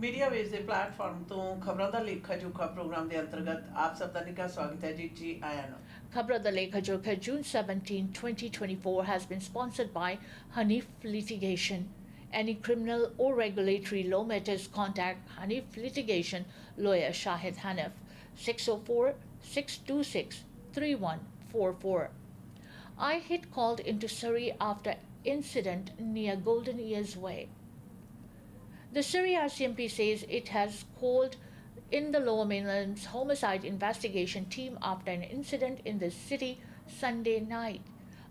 Media veg के platform तो खबरों का लेखा जोखा प्रोग्राम के अंतर्गत आप सबका निका स्वागत है जी आया ना। Khabran Da Lekha Jokha, June 17, 2024, has been sponsored by Hanif Litigation. Any criminal or regulatory law matters, contact Hanif Litigation lawyer Shahid Hanif, 604 626 3144. I hit called into Surrey after incident near Golden Ears Way. The Surrey RCMP says it has called in the Lower Mainland's homicide investigation team after an incident in the city Sunday night.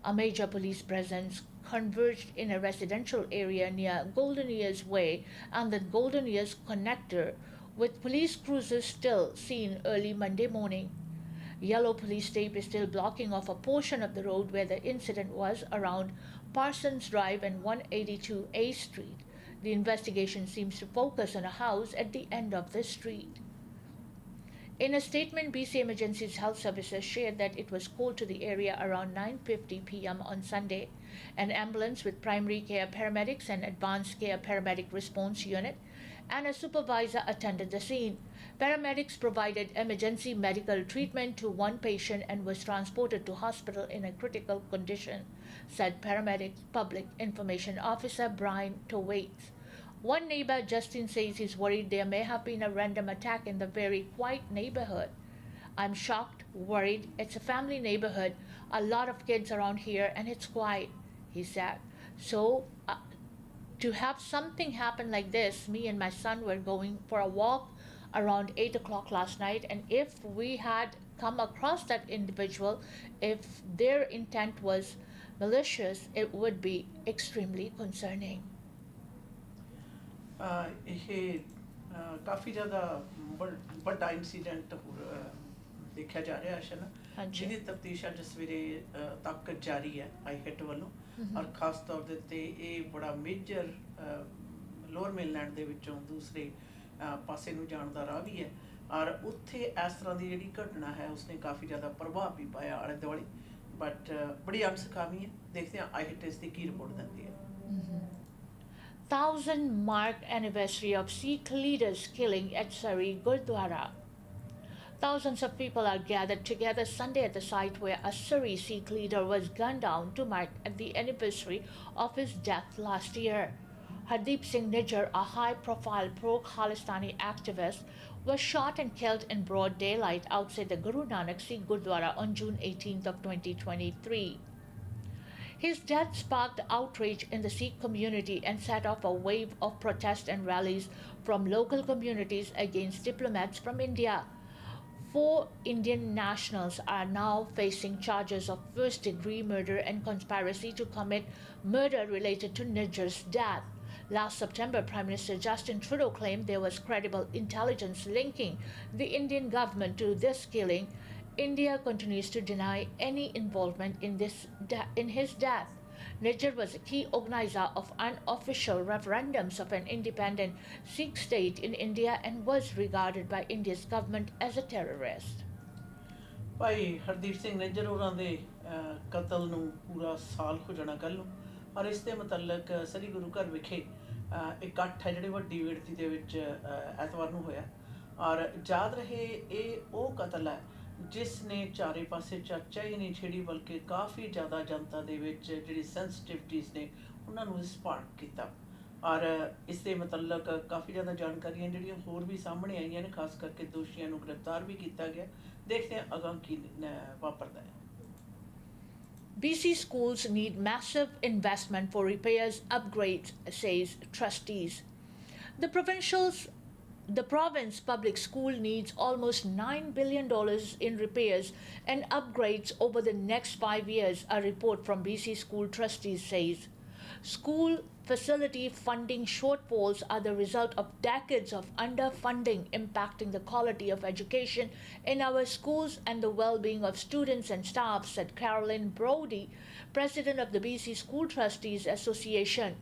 A major police presence converged in a residential area near Golden Ears Way and the Golden Ears connector, with police cruisers still seen early Monday morning. Yellow police tape is still blocking off a portion of the road where the incident was, around Parsons Drive and 182A Street. The investigation seems to focus on a house at the end of the street. In a statement, BC Emergencies Health Services shared that it was called to the area around 9:50 p.m. on Sunday. An ambulance with primary care paramedics and advanced care paramedic response unit and a supervisor attended the scene. Paramedics provided emergency medical treatment to one patient and was transported to hospital in a critical condition, said paramedic public information officer Brian Towaits. One neighbor, Justin, says he's worried there may have been a random attack in the very quiet neighborhood. I'm shocked, worried. It's a family neighborhood, a lot of kids around here, and it's quiet, he said. So, to have something happen like this, me and my son were going for a walk around 8 o'clock last night, and if we had come across that individual, if their intent was malicious, it would be extremely concerning. ਇਹ ਕਾਫੀ ਜ਼ਿਆਦਾ ਵੱਡਾ incident ਦੇਖਿਆ ਜਾ ਰਿਹਾ ਹੈ ਨਾ, ਜਿਹਦੀ ਤਫਤੀਸ਼ ਅੱਜ ਸਵੇਰੇ ਤੱਕ ਜਾਰੀ ਹੈ ਆਈ ਹਿੱਟ ਵੱਲੋਂ, ਔਰ ਖਾਸ ਤੌਰ ਦੇ ਉੱਤੇ ਇਹ ਬੜਾ ਮੇਜਰ ਲੋਅਰ ਮੇਨਲੈਂਡ ਦੇ ਵਿੱਚੋਂ ਦੂਸਰੇ ਪਾਸੇ ਨੂੰ ਜਾਣ ਦਾ ਰਾਹ ਵੀ ਹੈ, ਔਰ ਉੱਥੇ ਇਸ ਤਰ੍ਹਾਂ ਦੀ ਜਿਹੜੀ ਘਟਨਾ ਹੈ ਉਸਨੇ ਕਾਫੀ ਜ਼ਿਆਦਾ ਪ੍ਰਭਾਵ ਵੀ ਪਾਇਆ ਆਲੇ ਦੁਆਲੇ, ਬਟ ਬੜੀ ਅਣਸੁਖਾਵੀ ਹੈ। ਦੇਖਦੇ ਹਾਂ ਆਈ ਹਿੱਟ ਇਸ ਦੀ ਕੀ ਰਿਪੋਰਟ ਦਿੰਦੀ ਹੈ। 1000th-mark anniversary of Sikh leaders' killing at Surrey Gurdwara. Thousands of people are gathered together Sunday at the site where a Surrey Sikh leader was gunned down to mark the anniversary of his death last year. Hardeep Singh Nijjar, a high-profile pro-Khalistani activist, was shot and killed in broad daylight outside the Guru Nanak Sikh Gurdwara on June 18th of 2023. His death sparked outrage in the Sikh community and set off a wave of protests and rallies from local communities against diplomats from India. 4 Indian nationals are now facing charges of first-degree murder and conspiracy to commit murder related to Nijjar's death. Last September, Prime Minister Justin Trudeau claimed there was credible intelligence linking the Indian government to this killing. India continues to deny any involvement in his death. Nijjar was a key organizer of unofficial referendums of an independent Sikh state in India and was regarded by India's government as a terrorist. ਭਾਈ ਹਰਦੀਪ ਸਿੰਘ ਨਿੱਜਰ ਹੋਰਾਂ ਦੇ ਕਤਲ ਨੂੰ ਪੂਰਾ ਸਾਲ ਹੋ ਜਾਣਾ ਕੱਲ੍ਹ ਨੂੰ, ਔਰ ਇਸ ਦੇ ਮੁਤਲਕ ਸ੍ਰੀ ਗੁਰੂ ਘਰ ਵਿਖੇ ਇਕੱਠ ਹੈ ਜਿਹੜੇ ਵੱਡੀ ਗਿਣਤੀ ਦੇ ਵਿੱਚ ਐਤਵਾਰ ਨੂੰ ਹੋਇਆ, ਔਰ ਯਾਦ ਰਹੇ ਇਹ ਉਹ ਕਤਲ ਹੈ ਜਿਸ ਨੇ ਚਾਰੇ ਪਾਸੇ ਚਰਚਾ ਹੀ ਨਹੀਂ ਛੇੜੀ, ਬਲਕਿ ਕਾਫੀ ਜ਼ਿਆਦਾ ਜਨਤਾ ਦੇ ਵਿੱਚ ਜਿਹੜੀ ਸੈਂਸਿਟਿਵਿਟੀਜ਼ ਨੇ ਉਹਨਾਂ ਨੂੰ ਸਪਾਰਕ ਕੀਤਾ, ਔਰ ਇਸ ਦੇ ਮੁਤਲਕ ਕਾਫੀ ਜ਼ਿਆਦਾ ਜਾਣਕਾਰੀਆਂ ਜਿਹੜੀਆਂ ਹੋਰ ਵੀ ਸਾਹਮਣੇ ਆਈਆਂ ਨੇ, ਖਾਸ ਕਰਕੇ ਦੋਸ਼ੀਆਂ ਨੂੰ ਗ੍ਰਿਫਤਾਰ ਵੀ ਕੀਤਾ ਗਿਆ। ਦੇਖਦੇ ਹਾਂ ਅਗਾਂਹ ਕੀ ਵਾਪਰਦਾ ਹੈ। BC schools need massive investment for repairs upgrades, says trustees. The province public school needs almost $9 billion in repairs and upgrades over the next 5 years, a report from BC school trustees says. School facility funding shortfalls are the result of decades of underfunding impacting the quality of education in our schools and the well-being of students and staff, said Carolyn Brody, president of the BC School Trustees Association.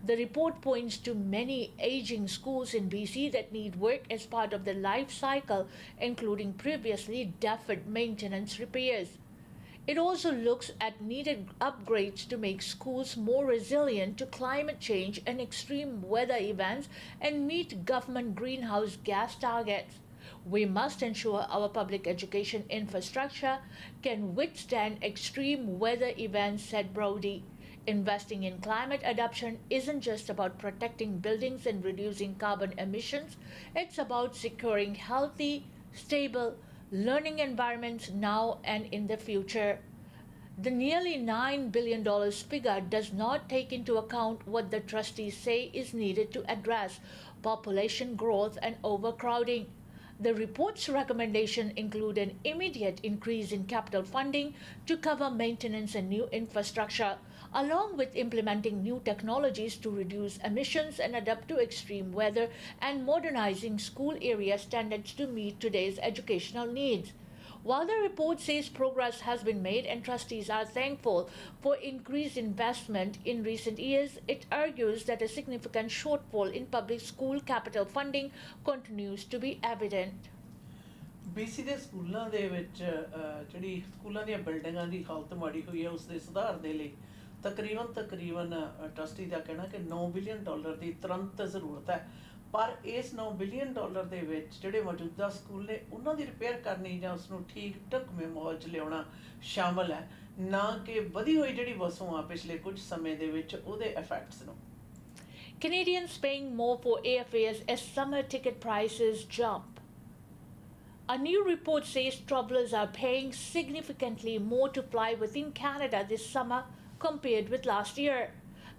The report points to many aging schools in BC that need work as part of the life cycle, including previously deferred maintenance repairs. It also looks at needed upgrades to make schools more resilient to climate change and extreme weather events and meet government greenhouse gas targets. We must ensure our public education infrastructure can withstand extreme weather events, said Brody. Investing in climate adaptation isn't just about protecting buildings and reducing carbon emissions, it's about securing healthy, stable, learning environments now and in the future. The nearly $9 billion figure does not take into account what the trustees say is needed to address population growth and overcrowding. The report's recommendations include an immediate increase in capital funding to cover maintenance and new infrastructure, along with implementing new technologies to reduce emissions and adapt to extreme weather and modernizing school area standards to meet today's educational needs. While the report says progress has been made and trustees are thankful for increased investment in recent years, it argues that a significant shortfall in public school capital funding continues to be evident. BC ਦੇ ਸਕੂਲਾਂ ਦੇ ਵਿੱਚ ਜਿਹੜੀ ਸਕੂਲਾਂ ਦੀਆਂ ਬਿਲਡਿੰਗਾਂ ਦੀ ਹਾਲਤ ਮਾੜੀ ਹੋਈ ਹੈ ਉਸ ਦੇ ਸੁਧਾਰ ਦੇ ਲਈ ਤਕਰੀਬਨ ਟਰਸਟੀ ਦਾ ਕਹਿਣਾ ਕਿ $9 ਬਿਲੀਅਨ ਦੀ ਤੁਰੰਤ ਜ਼ਰੂਰਤ ਹੈ। ਪਰ ਇਸ $9 ਬਿਲੀਅਨ ਦੇ ਵਿੱਚ ਜਿਹੜੇ ਮੌਜੂਦਾ ਸਕੂਲ ਨੇ ਉਹਨਾਂ ਦੀ ਰਿਪੇਅਰ ਕਰਨੀ ਜਾਂ ਉਸ ਨੂੰ ਠੀਕ ਢੁਕਵੇਂ ਮਾਹੌਲ 'ਚ ਲਿਆਉਣਾ ਸ਼ਾਮਲ ਹੈ, ਨਾ ਕਿ ਵਧੀ ਹੋਈ ਜਿਹੜੀ ਵਸੋਂ ਆ ਪਿਛਲੇ ਕੁਝ ਸਮੇਂ ਦੇ ਵਿੱਚ ਉਹਦੇ ਇਫੈਕਟਸ ਨੂੰ। Canadians paying more for airfares as summer ticket prices jump. A new report says travelers are paying significantly more to fly within Canada this summer compared with last year.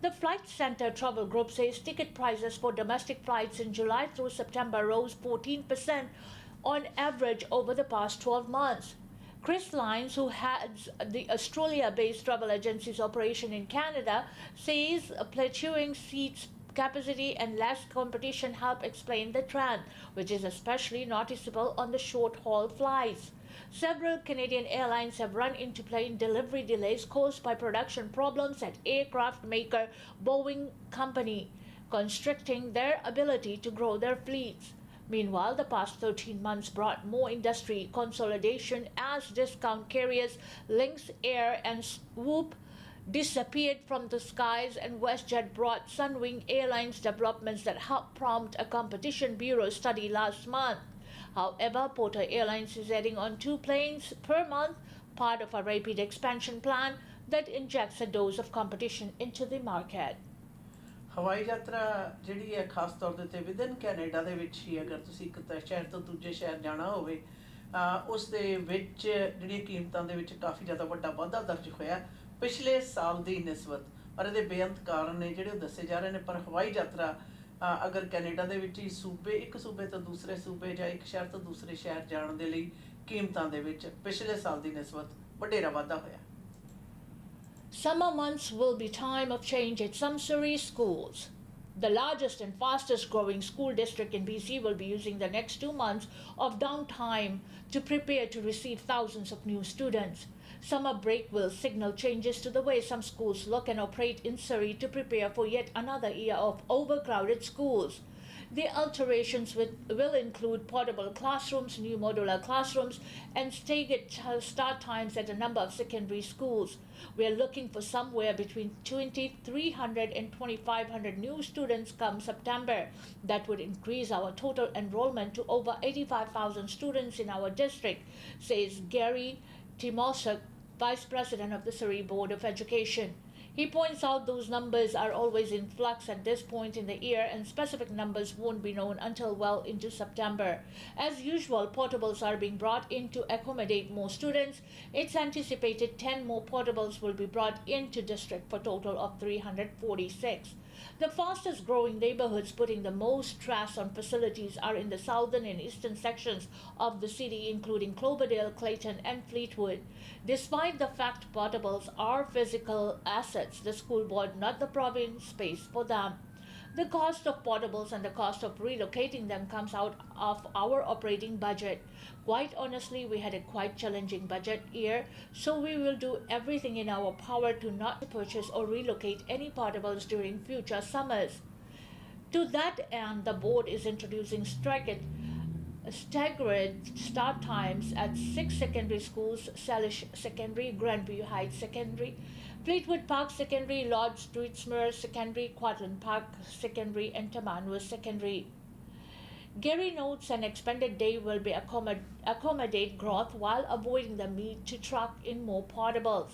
The Flight Centre Travel Group says ticket prices for domestic flights in July through September rose 14% on average over the past 12 months. Chris Lyons, who heads the Australia-based travel agency's operation in Canada, says plateauing seats capacity and less competition help explain the trend, which is especially noticeable on the short-haul flights. Several Canadian airlines have run into plane delivery delays caused by production problems at aircraft maker Boeing Company, constricting their ability to grow their fleets. Meanwhile, the past 13 months brought more industry consolidation as discount carriers Lynx Air and Swoop disappeared from the skies, and WestJet brought Sunwing Airlines developments that helped prompt a competition bureau study last month. However, Porter Airlines is adding on 2 planes per month, part of a rapid expansion plan that injects a dose of competition into the market. ਹਵਾਈ ਯਾਤਰਾ ਜਿਹੜੀ ਹੈ ਖਾਸ ਤੌਰ ਦੇ ਉੱਤੇ within Canada ਦੇ ਵਿੱਚ ਹੀ ਅਗਰ ਤੁਸੀਂ ਇੱਕ ਸ਼ਹਿਰ ਤੋਂ ਦੂਜੇ ਸ਼ਹਿਰ ਜਾਣਾ ਹੋਵੇ ਉਸ ਦੇ ਵਿੱਚ ਜਿਹੜੀਆਂ ਕੀਮਤਾਂ ਦੇ ਵਿੱਚ ਕਾਫੀ ਜ਼ਿਆਦਾ ਵੱਡਾ ਵਾਧਾ ਦਰਜ ਹੋਇਆ ਪਿਛਲੇ ਸਾਲ ਦੀ ਨਿਸਬਤ, ਪਰ ਇਹਦੇ ਬੇਅੰਤ ਕਾਰਨ ਨੇ ਜਿਹੜੇ ਉਹ ਦੱਸੇ ਜਾ ਰਹੇ ਨੇ। ਪਰ ਹਵਾਈ ਯਾਤਰਾ ਅਗਰ ਕੈਨੇਡਾ ਦੇ ਵਿੱਚ ਹੀ ਇੱਕ ਸੂਬੇ ਤੋਂ ਦੂਸਰੇ ਸੂਬੇ ਜਾਂ ਇੱਕ ਸ਼ਹਿਰ ਤੋਂ ਦੂਸਰੇ ਸ਼ਹਿਰ ਜਾਣ ਦੇ ਲਈ ਕੀਮਤਾਂ ਦੇ ਵਿੱਚ ਪਿਛਲੇ ਸਾਲ ਦੀ ਨਿਸਬਤ ਵਡੇਰਾ ਵਾਧਾ ਹੋਇਆ। Summer months will be time of change at some Surrey schools. The largest and fastest growing school district in BC will be using the next 2 months of downtime to prepare to receive thousands of new students. Summer break will signal changes to the way some schools look and operate in Surrey to prepare for yet another year of overcrowded schools. The alterations will include portable classrooms, new modular classrooms, and staggered start times at a number of secondary schools. We are looking for somewhere between 2,300 and 2,500 new students come September. That would increase our total enrollment to over 85,000 students in our district, says Gary Timosuk, Vice President of the Surrey Board of Education. He points out those numbers are always in flux at this point in the year and specific numbers won't be known until well into September. As usual, portables are being brought in to accommodate more students. It's anticipated 10 more portables will be brought into district for a total of 346. The fastest growing neighborhoods putting the most stress on facilities are in the southern and eastern sections of the city, including Cloverdale, Clayton, and Fleetwood. Despite the fact portables are physical assets, the school board, not the province, pays for them. The cost of portables and the cost of relocating them comes out of our operating budget. Quite honestly, we had a quite challenging budget year, so we will do everything in our power to not purchase or relocate any portables during future summers. To that end, the board is introducing staggered staggered start times at 6 secondary schools: Salish Secondary, Grandview Heights Secondary, Fleetwood Park Secondary, Lord Streetsmere Secondary, Quadland Park Secondary, and Tamanwa Secondary. Gary notes an expanded day will be accommodate growth while avoiding the need to truck in more portables.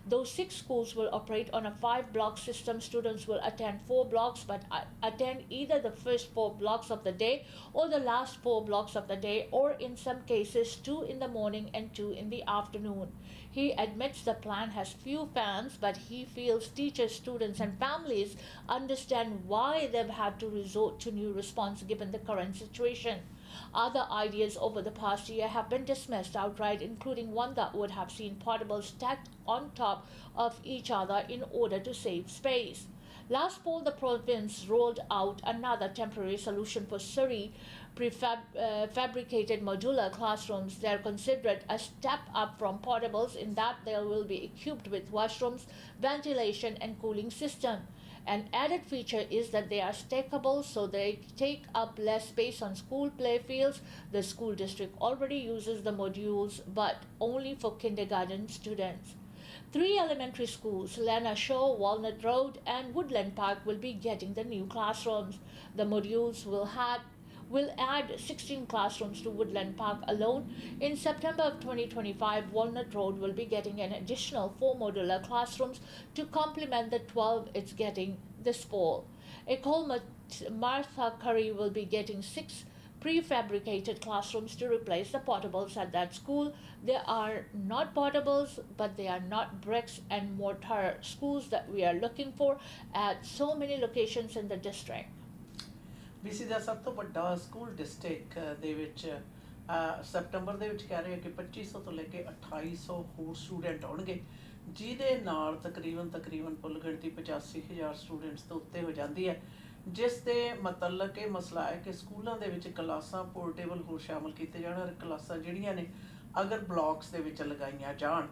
Though 6 schools will operate on a 5 block system, students will attend 4 blocks but attend either the first 4 blocks of the day or the last 4 blocks of the day, or in some cases 2 in the morning and 2 in the afternoon. He admits the plan has few fans, but he feels teachers, students, and families understand why they've had to resort to new response given the current situation. Other ideas over the past year have been dismissed outright, including one that would have seen portables stacked on top of each other in order to save space. Last fall, the province rolled out another temporary solution for Surrey: prefabricated modular classrooms. They are considered a step up from portables in that they will be equipped with washrooms, ventilation, and cooling system. An added feature is that they are stackable, so they take up less space on school playfields. The school district already uses the modules, but only for kindergarten students. 3 elementary schools, Lena Shaw, Walnut Road, and Woodland Park, will be getting the new classrooms. The modules will add 16 classrooms to Woodland Park alone. In September of 2025, Walnut Road will be getting an additional 4 modular classrooms to complement the 12 it's getting this fall. Ecole Martha Curry will be getting 6 prefabricated classrooms to replace the portables at that school. They are not portables, but they are not bricks and mortar schools that we are looking for at so many locations in the district. BC ਦਾ ਸਭ ਤੋਂ ਵੱਡਾ school district ਦੇ ਵਿੱਚ September ਦੇ ਵਿੱਚ ਕਹਿ ਰਹੇ ਕਿ 2500 ਤੋਂ ਲੈ ਕੇ 2800 ਹੋਰ ਸਟੂਡੈਂਟ ਆਉਣਗੇ, ਜਿਹਦੇ ਨਾਲ ਤਕਰੀਬਨ ਕੁੱਲ ਗਿਣਤੀ 85,000 ਸਟੂਡੈਂਟਸ ਤੋਂ ਉੱਤੇ ਹੋ ਜਾਂਦੀ ਹੈ, ਜਿਸ ਦੇ ਮਤਲਬ ਇਹ ਮਸਲਾ ਹੈ ਕਿ ਸਕੂਲਾਂ ਦੇ ਵਿੱਚ ਕਲਾਸਾਂ ਪੋਰਟੇਬਲ ਹੋਰ ਸ਼ਾਮਲ ਕੀਤੇ ਜਾਣ, ਔਰ ਕਲਾਸਾਂ ਜਿਹੜੀਆਂ ਨੇ ਅਗਰ ਬਲਾਕਸ ਦੇ ਵਿੱਚ ਲਗਾਈਆਂ ਜਾਣ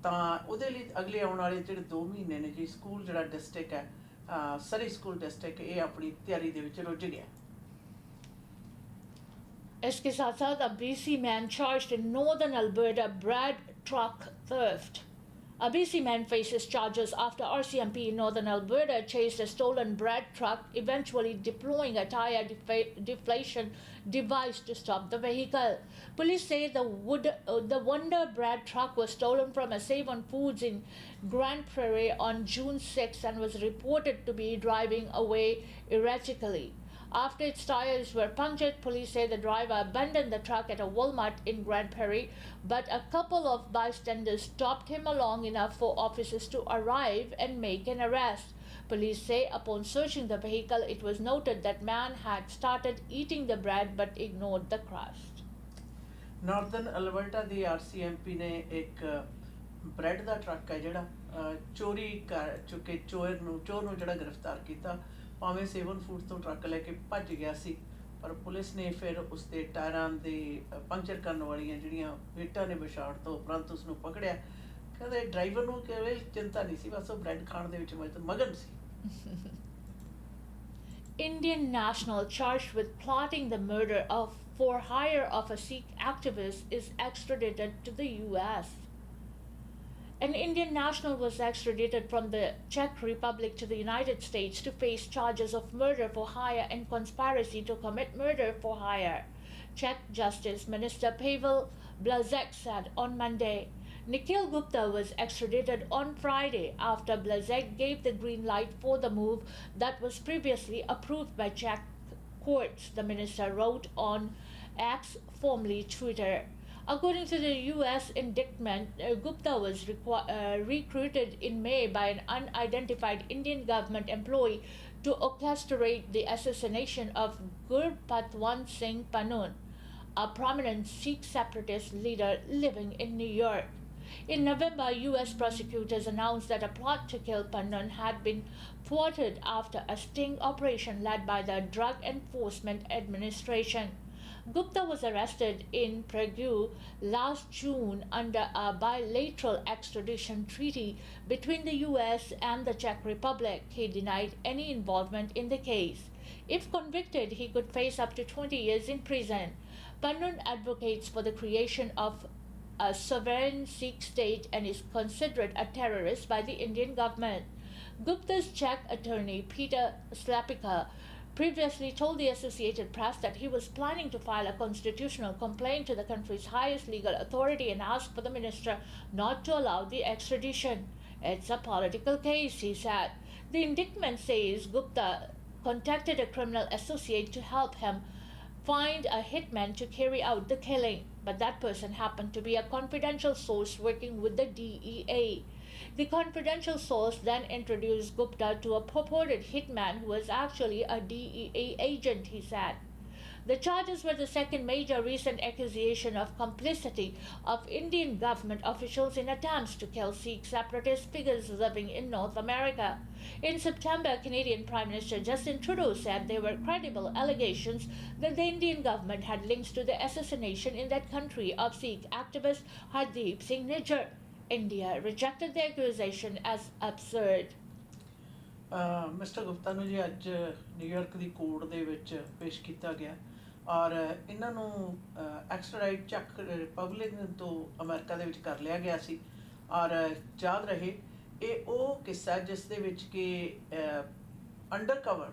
ਤਾਂ ਉਹਦੇ ਲਈ ਅਗਲੇ ਆਉਣ ਵਾਲੇ ਜਿਹੜੇ 2 ਮਹੀਨੇ ਨੇ ਜੀ ਸਕੂਲ ਜਿਹੜਾ ਡਿਸਟ੍ਰਿਕਟ ਹੈ Surrey School District ਇਹ ਆਪਣੀ ਤਿਆਰੀ ਦੇ ਵਿੱਚ ਰੁੱਝ ਗਿਆ। इसके साथ साथ a BC man charged in northern Alberta bread truck theft. A BC man faces charges after RCMP in northern Alberta chased a stolen bread truck, eventually deploying a tire deflation device to stop the vehicle. Police say the Wonder bread truck was stolen from a Save-On Foods in Grand Prairie on June 6 and was reported to be driving away erratically. After its tires were punctured, police say the driver abandoned the truck at a Walmart in Grand Prairie, but a couple of bystanders stopped him long enough for officers to arrive and make an arrest. Police say upon searching the vehicle, it was noted that man had started eating the bread but ignored the crust. Northern Alberta the RCMP ਨੇ ਇੱਕ bread ਦਾ truck ਹੈ ਜਿਹੜਾ ਚੋਰੀ ਕਰ ਚੁੱਕੇ ਚੋਰ ਨੂੰ ਜਿਹੜਾ ਗ੍ਰਿਫਤਾਰ ਕੀਤਾ, ਭਾਵੇਂ ਸੇਵਨ ਫੂਡ ਤੋਂ ਟਰੱਕ ਲੈ ਕੇ ਭੱਜ ਗਿਆ ਸੀ, ਪਰ ਪੁਲਿਸ ਨੇ ਫਿਰ ਉਸ ਦੇ ਟਾਇਰਾਂ ਦੇ ਪੰਕਚਰ ਕਰਨ ਵਾਲੀਆਂ ਜਿਹੜੀਆਂ ਵੇਟਾਂ ਨੇ ਵਿਛਾੜ ਤੋਂ ਉਪਰੰਤ ਉਸ ਨੂੰ ਪਕੜਿਆ। ਕਹਿੰਦੇ ਡਰਾਈਵਰ ਨੂੰ ਕੇਵਲ ਚਿੰਤਾ ਨਹੀਂ ਸੀ, ਬਸ ਉਹ ਬ੍ਰੈਡ ਖਾਣ ਦੇ ਵਿੱਚ ਮਗਨ ਸੀ। Indian national charged with plotting the murder for hire of a Sikh activist is extradited to the US. An Indian national was extradited from the Czech Republic to the United States to face charges of murder for hire and conspiracy to commit murder for hire. Czech Justice Minister Pavel Blazek said on Monday. Nikhil Gupta was extradited on Friday after Blazek gave the green light for the move that was previously approved by Czech courts, the minister wrote on X, formerly Twitter. According to the U.S. indictment, Gupta was recruited in May by an unidentified Indian government employee to orchestrate the assassination of Gurpatwant Singh Panun, a prominent Sikh separatist leader living in New York. In November, U.S. prosecutors announced that a plot to kill Panun had been thwarted after a sting operation led by the Drug Enforcement Administration. Gupta was arrested in Prague last June under a bilateral extradition treaty between the US and the Czech Republic. He denied any involvement in the case. If convicted, he could face up to 20 years in prison. Pannun advocates for the creation of a sovereign Sikh state and is considered a terrorist by the Indian government. Gupta's Czech attorney Peter Slapika previously told the Associated Press that he was planning to file a constitutional complaint to the country's highest legal authority and ask for the minister not to allow the extradition. It's a political case, he said. The indictment says Gupta contacted a criminal associate to help him find a hitman to carry out the killing, but that person happened to be a confidential source working with the DEA. The confidential source then introduced Gupta to a purported hitman who was actually a DEA agent, he said. The charges were the second major recent accusation of complicity of Indian government officials in attempts to kill Sikh separatist figures living in North America. In September, Canadian Prime Minister Justin Trudeau said there were credible allegations that the Indian government had links to the assassination in that country of Sikh activist Hardeep Singh Nijjar. India rejected the accusation as absurd. Mister Gupta ਨੂੰ ਜੀ ਅੱਜ New York ਦੀ court ਦੇ ਵਿੱਚ ਪੇਸ਼ ਕੀਤਾ ਗਿਆ ਔਰ ਇਹਨਾਂ ਨੂੰ ਐਕਸਟ੍ਰਾਡਾਈਟ ਚੱਕ ਰਿਪਬਲਿਕ ਤੋਂ ਅਮਰੀਕਾ ਦੇ ਵਿੱਚ ਕਰ ਲਿਆ ਗਿਆ ਸੀ ਔਰ ਯਾਦ ਰਹੇ ਇਹ ਉਹ ਕਿੱਸਾ ਜਿਸ ਦੇ ਵਿੱਚ ਕਿ ਅੰਡਰ ਕਵਰ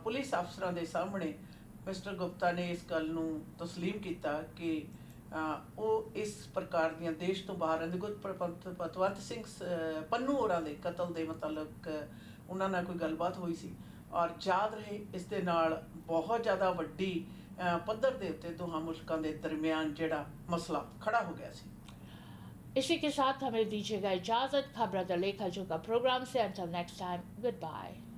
ਪੁਲਿਸ ਅਫਸਰਾਂ ਦੇ ਸਾਹਮਣੇ ਮਿਸਟਰ ਗੁਪਤਾ ਨੇ ਇਸ ਗੱਲ ਨੂੰ ਤਸਲੀਮ ਕੀਤਾ ਕਿ ਉਹ ਇਸ ਪ੍ਰਕਾਰ ਦੀਆਂ ਦੇਸ਼ ਤੋਂ ਬਾਹਰ ਪਤਵੰਤ ਸਿੰਘ ਪੰਨੂ ਹੋਰਾਂ ਦੇ ਕਤਲ ਦੇ ਮੁਤਲਕ ਉਹਨਾਂ ਨਾਲ ਕੋਈ ਗੱਲਬਾਤ ਹੋਈ ਸੀ ਔਰ ਯਾਦ ਰਹੇ ਇਸ ਦੇ ਨਾਲ ਬਹੁਤ ਜ਼ਿਆਦਾ ਵੱਡੀ ਪੱਧਰ ਦੇ ਉੱਤੇ ਦੋਹਾਂ ਮੁਲਕਾਂ ਦੇ ਦਰਮਿਆਨ ਜਿਹੜਾ ਮਸਲਾ ਖੜਾ ਹੋ ਗਿਆ ਸੀ। इसी के साथ हमें दीजिएगा इजाज़त। खबरा द लेखा जोखा प्रोग्राम से until next time, goodbye.